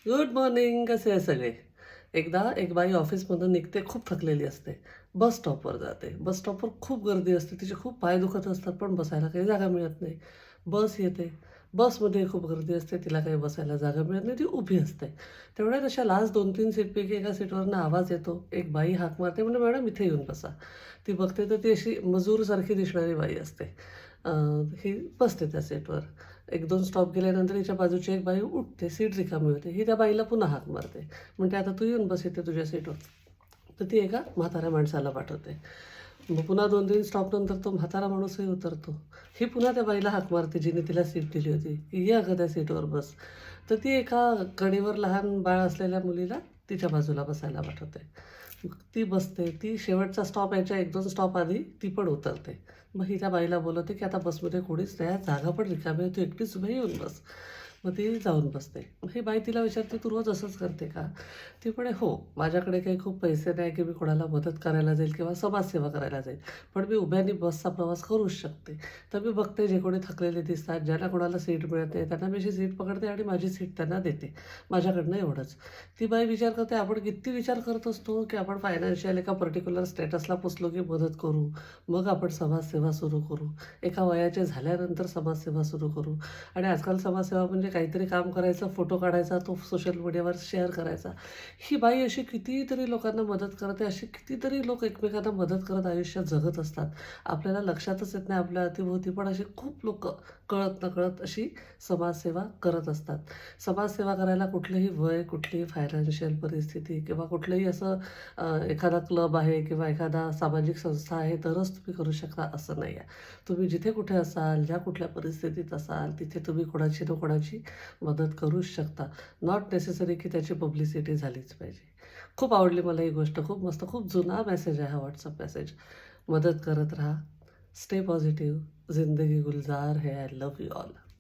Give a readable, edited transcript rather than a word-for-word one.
Good morning. कसे आहे सगळे? एकदा एक बाई ऑफिसमधून निघते, खूप थकलेली असते. बस स्टॉपवर जाते. बस स्टॉपवर खूप गर्दी असते. तिचे खूप पाय दुखत असतात, पण बसायला काही जागा मिळत नाही. बस येते. बसमध्ये खूप गर्दी असते. तिला काही बसायला जागा मिळत नाही. ती उभी असते. तेवढ्यात अशा लास्ट 2-3 सीटपैकी एका सीटवरनं आवाज येतो. एक बाई हाक मारते, म्हणते, "मॅडम इथे येऊन बसा." ती बघते तर ती अशी मजूरसारखी दिसणारी बाई असते. अ, ही बसते त्या सीटवर. 1-2 स्टॉप गेल्यानंतर हिच्या बाजूची एक बाई उठते, सीट रिकामी होते. ही त्या बाईला पुन्हा हाक मारते. म्हणते, "आता तू येऊन बस इथे तुझ्या सीटवर." तर ती एका म्हाताऱ्या माणसाला पाठवते. मग पुन्हा 2-3 स्टॉपनंतर तो म्हातारा माणूसही उतरतो. ही पुन्हा त्या बाईला हाक मारते, जिने तिला सीट दिली होती, की "ये अगं त्या सीटवर बस." तर ती एका कडेवर लहान बाळ असलेल्या मुलीला तिच्या बाजूला बसायला पाठवते. मग ती बसते. ती शेवटचा स्टॉप यायच्या 1-2 स्टॉप आधी ती पण उतरते. मग ही त्या बाईला बोलवते, की "आता बसमध्ये कोणीच नाही आहे, जागा पण रिकामी आहे, तू एकटीच उभी येऊन बस." मग ती जाऊन बसते. मग ही बाई तिला विचारते, "तू रोज असंच करते का?" ती म्हणे, "हो, माझ्याकडे काही खूप पैसे नाही, की मी कोणाला मदत करायला जाईल किंवा समाजसेवा करायला जाईल. पण मी उभ्याने बसचा प्रवास करूच शकते. तर मी बघते जे कोणी थकलेले दिसतात, ज्यांना कोणाला सीट मिळत नाही, त्यांना मी अशी सीट पकडते आणि माझी सीट त्यांना देते. माझ्याकडनं एवढंच." ती बाई विचार करते, आपण किती विचार करत असतो, की आपण फायनान्शियल एका पर्टिक्युलर स्टेटसला पोचलो, की मदत करू. मग आपण समाजसेवा सुरू करू. एका वयाचे झाल्यानंतर समाजसेवा सुरू करू. आणि आजकाल समाजसेवा म्हणजे काहीतरी काम करायचं, फोटो काढायचा, तो सोशल मीडियावर शेअर करायचा. ही बाई अशी कितीतरी लोकांना मदत करते, अशी कितीतरी लोक एकमेकांना मदत करत आयुष्यात जगत असतात. आपल्याला लक्षातच येत नाही आपल्या अवतीभोवती पण अशी खूप लोकं कळत-नकळत अशी समाजसेवा करत असतात. समाजसेवा करायला कुठलंही वय, कुठलीही फायनान्शियल परिस्थिती किंवा कुठलंही असं एखादा क्लब आहे किंवा एखादा सामाजिक संस्था आहे तरच तुम्ही करू शकता असं नाही आहे. तुम्ही जिथे कुठे असाल, ज्या कुठल्या परिस्थितीत असाल, तिथे तुम्ही कोणाची ना कोणाची मदत करूच शकता. नॉट नेसेसरी की त्याची पब्लिसिटी झालीच पाहिजे. खूप आवडली मला ही गोष्ट. खूप मस्त, खूप जुना मेसेज आहे हा WhatsApp मेसेज. मदत करत राहा. Stay positive. जिंदगी गुलजार है. I love you all.